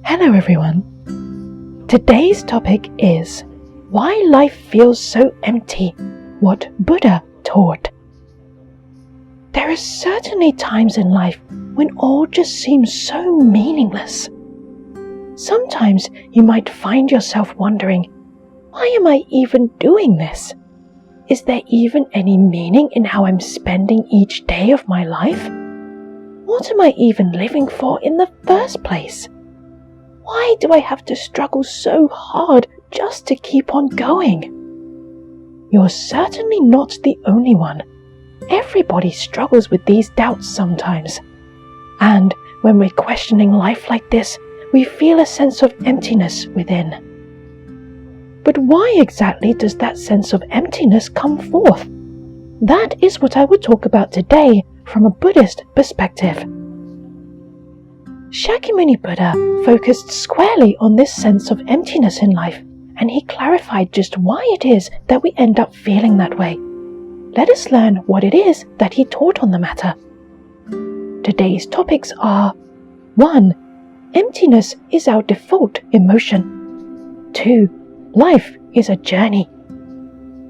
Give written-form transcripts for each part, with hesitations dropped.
Hello everyone. Today's topic is why life feels so empty, what Buddha taught. There are certainly times in life when all just seems so meaningless. Sometimes you might find yourself wondering, why am I even doing this? Is there even any meaning in how I'm spending each day of my life? What am I even living for in the first place? Why do I have to struggle so hard just to keep on going? You're certainly not the only one. Everybody struggles with these doubts sometimes. And when we're questioning life like this, we feel a sense of emptiness within. But why exactly does that sense of emptiness come forth? That is what I will talk about today from a Buddhist perspective. Shakyamuni Buddha focused squarely on this sense of emptiness in life, and he clarified just why it is that we end up feeling that way. Let us learn what it is that he taught on the matter. Today's topics are 1. Emptiness is our default emotion. 2. Life is a journey.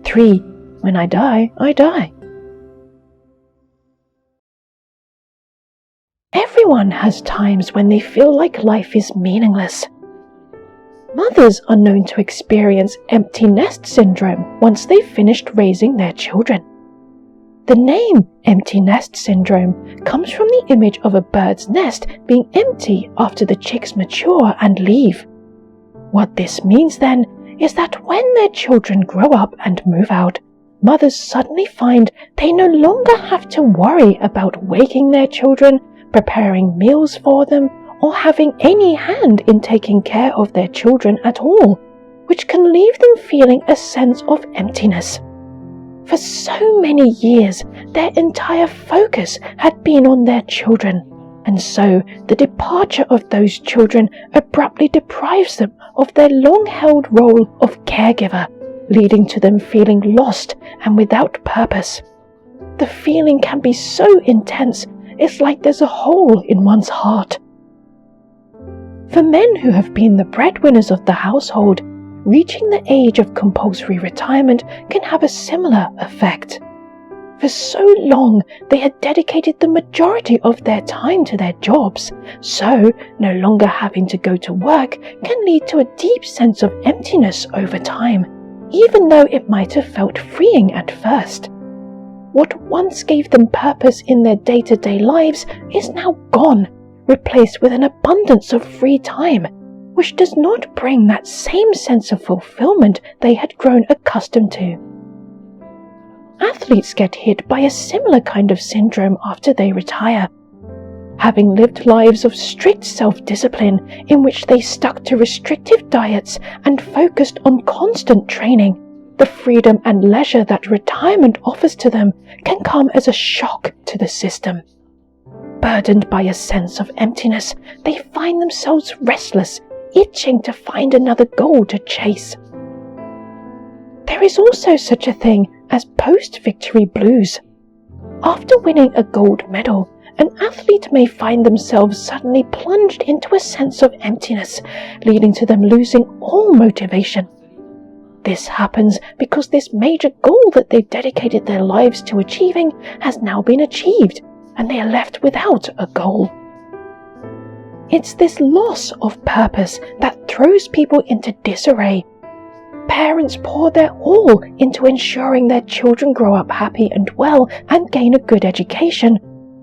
3. When I die, I die. Everyone has times when they feel like life is meaningless. Mothers are known to experience empty nest syndrome once they've finished raising their children. The name empty nest syndrome comes from the image of a bird's nest being empty after the chicks mature and leave. What this means then is that when their children grow up and move out, mothers suddenly find they no longer have to worry about waking their children, preparing meals for them, or having any hand in taking care of their children at all, which can leave them feeling a sense of emptiness. For so many years, their entire focus had been on their children, and so the departure of those children abruptly deprives them of their long-held role of caregiver, leading to them feeling lost and without purpose. The feeling can be so intense, it's like there's a hole in one's heart. For men who have been the breadwinners of the household, reaching the age of compulsory retirement can have a similar effect. For so long, they had dedicated the majority of their time to their jobs, so no longer having to go to work can lead to a deep sense of emptiness over time, even though it might have felt freeing at first. What once gave them purpose in their day-to-day lives is now gone, replaced with an abundance of free time, which does not bring that same sense of fulfillment they had grown accustomed to. Athletes get hit by a similar kind of syndrome after they retire. Having lived lives of strict self-discipline in which they stuck to restrictive diets and focused on constant training, the freedom and leisure that retirement offers to them can come as a shock to the system. Burdened by a sense of emptiness, they find themselves restless, itching to find another goal to chase. There is also such a thing as post-victory blues. After winning a gold medal, an athlete may find themselves suddenly plunged into a sense of emptiness, leading to them losing all motivation. This happens because this major goal that they've dedicated their lives to achieving has now been achieved, and they are left without a goal. It's this loss of purpose that throws people into disarray. Parents pour their all into ensuring their children grow up happy and well and gain a good education,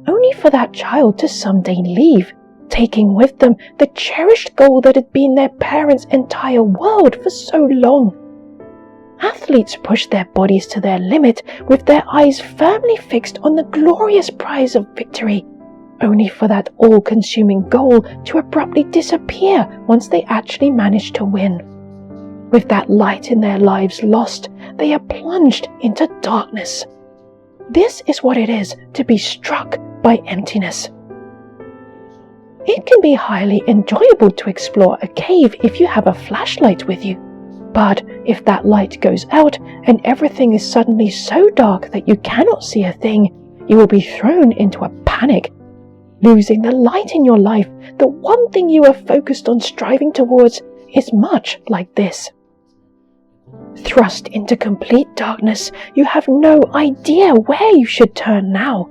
only for that child to someday leave, taking with them the cherished goal that had been their parents' entire world for so long. Athletes push their bodies to their limit with their eyes firmly fixed on the glorious prize of victory, only for that all-consuming goal to abruptly disappear once they actually manage to win. With that light in their lives lost, they are plunged into darkness. This is what it is to be struck by emptiness. It can be highly enjoyable to explore a cave if you have a flashlight with you. But if that light goes out and everything is suddenly so dark that you cannot see a thing, you will be thrown into a panic. Losing the light in your life, the one thing you are focused on striving towards, is much like this. Thrust into complete darkness, you have no idea where you should turn now.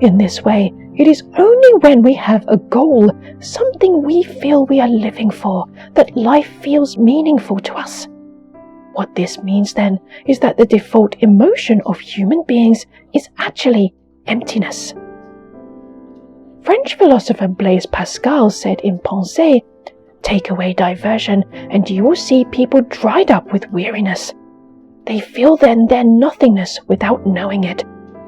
In this way, it is only when we have a goal, something we feel we are living for, that life feels meaningful to us. What this means then is that the default emotion of human beings is actually emptiness. French philosopher Blaise Pascal said in Pensée, "Take away diversion and you will see people dried up with weariness. They feel then their nothingness without knowing it.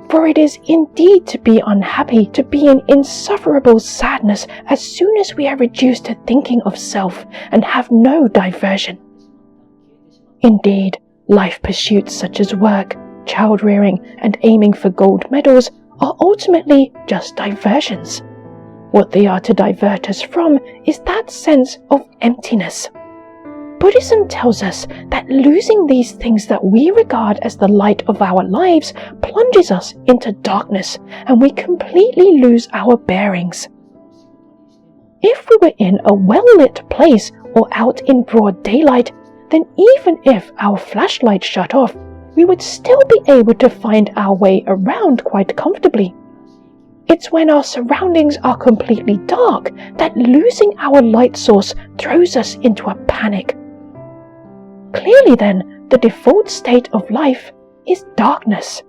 For it is indeed to be unhappy, to be in insufferable sadness as soon as we are reduced to thinking of self and have no diversion." Indeed, life pursuits such as work, child-rearing, and aiming for gold medals are ultimately just diversions. What they are to divert us from is that sense of emptiness. Buddhism tells us that losing these things that we regard as the light of our lives plunges us into darkness, and we completely lose our bearings. If we were in a well-lit place or out in broad daylight, then even if our flashlight shut off, we would still be able to find our way around quite comfortably. It's when our surroundings are completely dark that losing our light source throws us into a panic. Clearly then, the default state of life is darkness.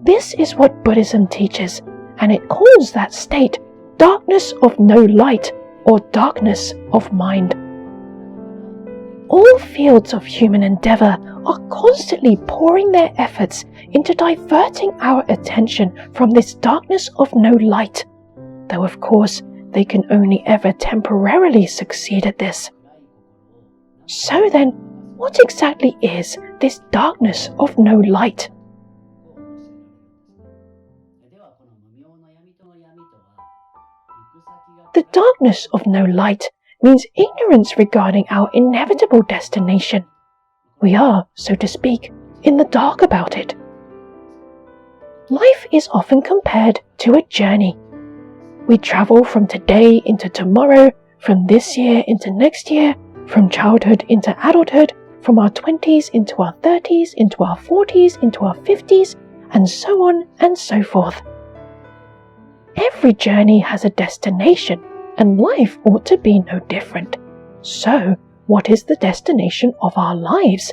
This is what Buddhism teaches, and it calls that state darkness of no light or darkness of mind. All fields of human endeavor are constantly pouring their efforts into diverting our attention from this darkness of no light, though of course they can only ever temporarily succeed at this. So then, what exactly is this darkness of no light? The darkness of no light means ignorance regarding our inevitable destination. We are, so to speak, in the dark about it. Life is often compared to a journey. We travel from today into tomorrow, from this year into next year, from childhood into adulthood, from our 20s into our 30s, into our 40s, into our 50s, and so on and so forth. Every journey has a destination, and life ought to be no different. So, what is the destination of our lives?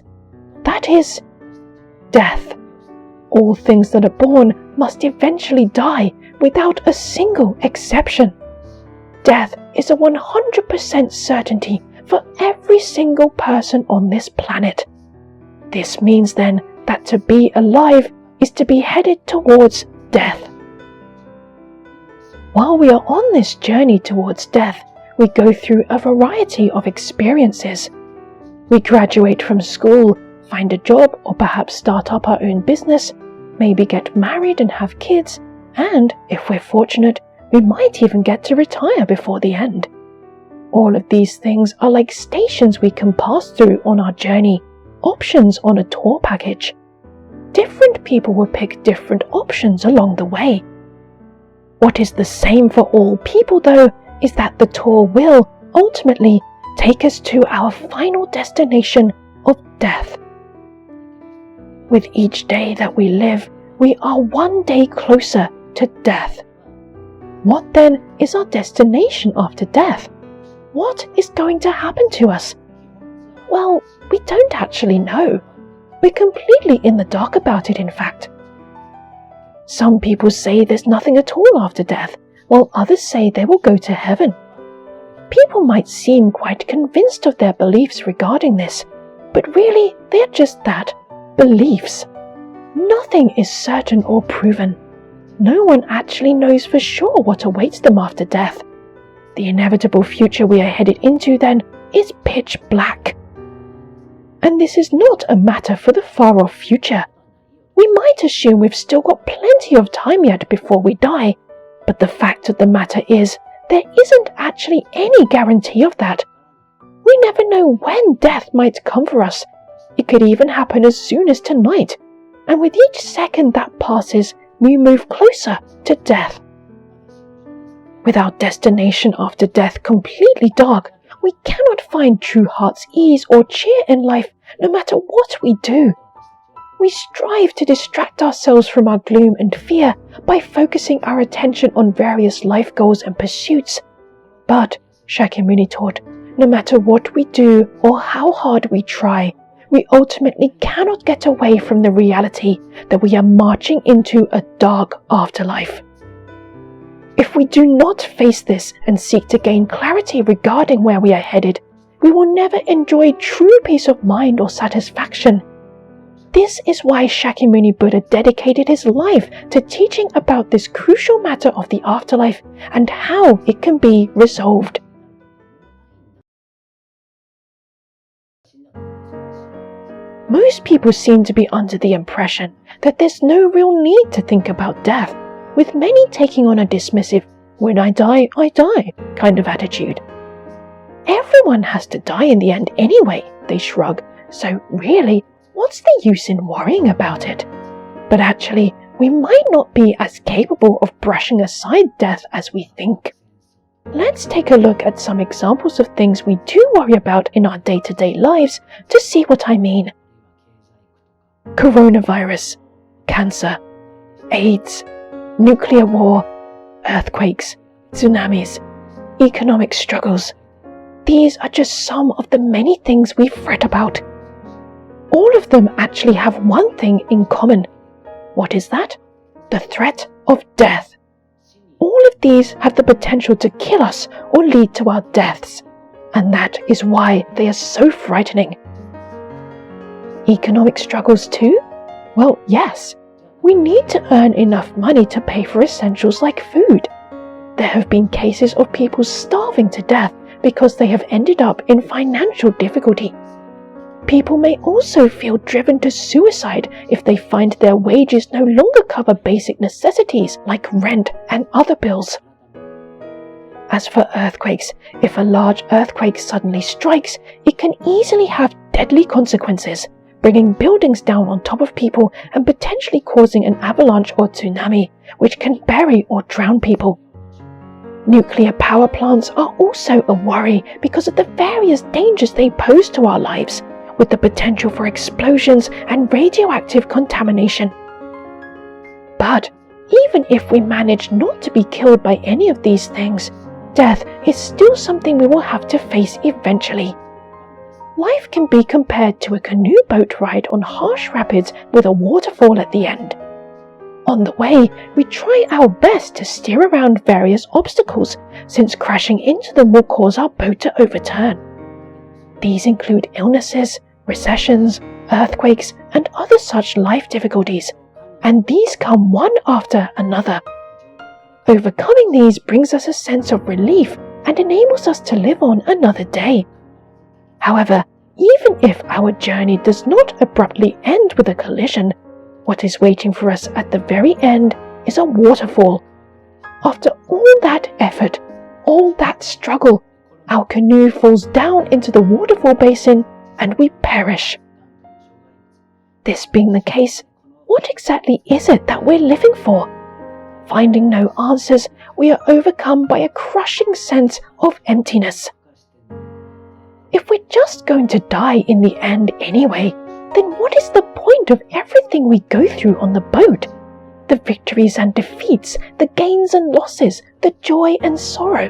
That is death. All things that are born must eventually die without a single exception. Death is a 100% certainty for every single person on this planet. This means then that to be alive is to be headed towards death. While we are on this journey towards death, we go through a variety of experiences. We graduate from school, find a job, or perhaps start up our own business, maybe get married and have kids, and, if we're fortunate, we might even get to retire before the end. All of these things are like stations we can pass through on our journey, options on a tour package. Different people will pick different options along the way. What is the same for all people, though, is that the tour will, ultimately, take us to our final destination of death. With each day that we live, we are one day closer to death. What then is our destination after death? What is going to happen to us? Well, we don't actually know. We're completely in the dark about it, in fact. Some people say there's nothing at all after death, while others say they will go to heaven. People might seem quite convinced of their beliefs regarding this, but really they're just that, beliefs. Nothing is certain or proven. No one actually knows for sure what awaits them after death. The inevitable future we are headed into, then, is pitch black. And this is not a matter for the far-off future. We might assume we've still got plenty of time yet before we die, but the fact of the matter is, there isn't actually any guarantee of that. We never know when death might come for us. It could even happen as soon as tonight, and with each second that passes, we move closer to death. With our destination after death completely dark, we cannot find true heart's ease or cheer in life no matter what we do. We strive to distract ourselves from our gloom and fear by focusing our attention on various life goals and pursuits. But, Shakyamuni taught, no matter what we do or how hard we try, we ultimately cannot get away from the reality that we are marching into a dark afterlife. If we do not face this and seek to gain clarity regarding where we are headed, we will never enjoy true peace of mind or satisfaction. This is why Shakyamuni Buddha dedicated his life to teaching about this crucial matter of the afterlife and how it can be resolved. Most people seem to be under the impression that there's no real need to think about death, with many taking on a dismissive, when I die, I die kind of attitude. Everyone has to die in the end anyway, they shrug, so really, what's the use in worrying about it? But actually, we might not be as capable of brushing aside death as we think. Let's take a look at some examples of things we do worry about in our day-to-day lives to see what I mean. Coronavirus, cancer, AIDS, nuclear war, earthquakes, tsunamis, economic struggles. These are just some of the many things we fret about. All of them actually have one thing in common. What is that? The threat of death. All of these have the potential to kill us or lead to our deaths, and that is why they are so frightening. Economic struggles too? Well, yes. We need to earn enough money to pay for essentials like food. There have been cases of people starving to death because they have ended up in financial difficulty. People may also feel driven to suicide if they find their wages no longer cover basic necessities like rent and other bills. As for earthquakes, if a large earthquake suddenly strikes, it can easily have deadly consequences, bringing buildings down on top of people and potentially causing an avalanche or tsunami, which can bury or drown people. Nuclear power plants are also a worry because of the various dangers they pose to our lives, with the potential for explosions and radioactive contamination. But even if we manage not to be killed by any of these things, death is still something we will have to face eventually. Life can be compared to a canoe boat ride on harsh rapids with a waterfall at the end. On the way, we try our best to steer around various obstacles, since crashing into them will cause our boat to overturn. These include illnesses, recessions, earthquakes, and other such life difficulties, and these come one after another. Overcoming these brings us a sense of relief and enables us to live on another day. However, even if our journey does not abruptly end with a collision, what is waiting for us at the very end is a waterfall. After all that effort, all that struggle, our canoe falls down into the waterfall basin and we perish. This being the case, what exactly is it that we're living for? Finding no answers, we are overcome by a crushing sense of emptiness. If we're just going to die in the end anyway, then what is the point of everything we go through on the boat? The victories and defeats, the gains and losses, the joy and sorrow.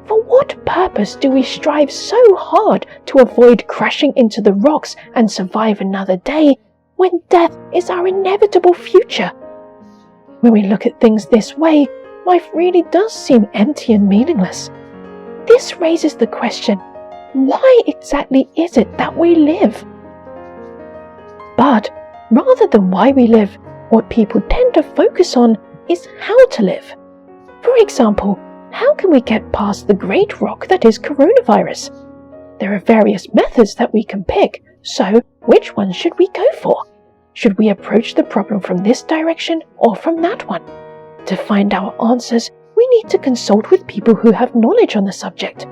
For what purpose do we strive so hard to avoid crashing into the rocks and survive another day when death is our inevitable future? When we look at things this way, life really does seem empty and meaningless. This raises the question, why exactly is it that we live? But rather than why we live, what people tend to focus on is how to live. For example, how can we get past the great rock that is coronavirus? There are various methods that we can pick, so which one should we go for? Should we approach the problem from this direction or from that one? To find our answers, we need to consult with people who have knowledge on the subject.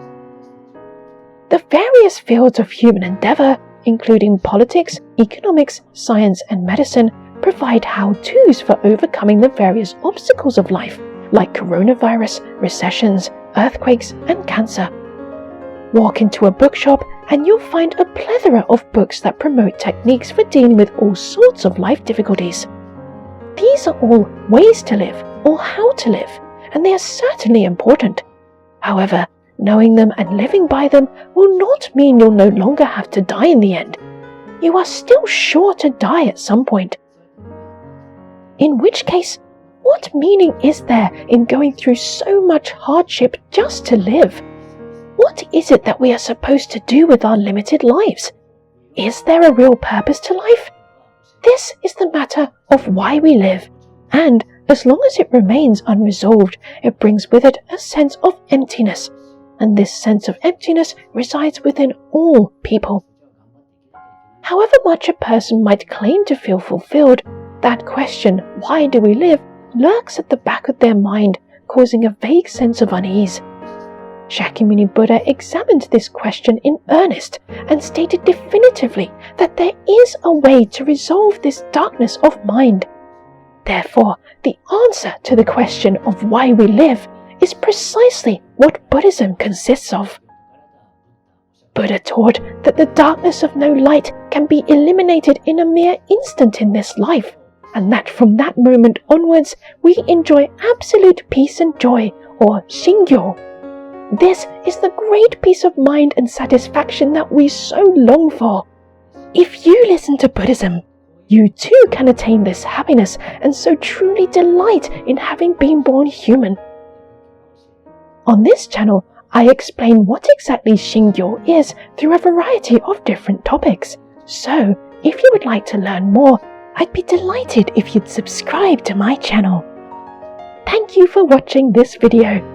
The various fields of human endeavor, including politics, economics, science, and medicine, provide how-tos for overcoming the various obstacles of life like coronavirus, recessions, earthquakes, and cancer. Walk into a bookshop and you'll find a plethora of books that promote techniques for dealing with all sorts of life difficulties. These are all ways to live or how to live, and they are certainly important. However, knowing them and living by them will not mean you'll no longer have to die in the end. You are still sure to die at some point. In which case, what meaning is there in going through so much hardship just to live? What is it that we are supposed to do with our limited lives? Is there a real purpose to life? This is the matter of why we live, and as long as it remains unresolved, it brings with it a sense of emptiness, and this sense of emptiness resides within all people. However much a person might claim to feel fulfilled, that question, why do we live, lurks at the back of their mind, causing a vague sense of unease. Shakyamuni Buddha examined this question in earnest and stated definitively that there is a way to resolve this darkness of mind. Therefore, the answer to the question of why we live is precisely what Buddhism consists of. Buddha taught that the darkness of no light can be eliminated in a mere instant in this life, and that from that moment onwards we enjoy absolute peace and joy, or shingyo. This is the great peace of mind and satisfaction that we so long for. If you listen to Buddhism, you too can attain this happiness and so truly delight in having been born human. On this channel, I explain what exactly shingyo is through a variety of different topics. So, if you would like to learn more, I'd be delighted if you'd subscribe to my channel. Thank you for watching this video.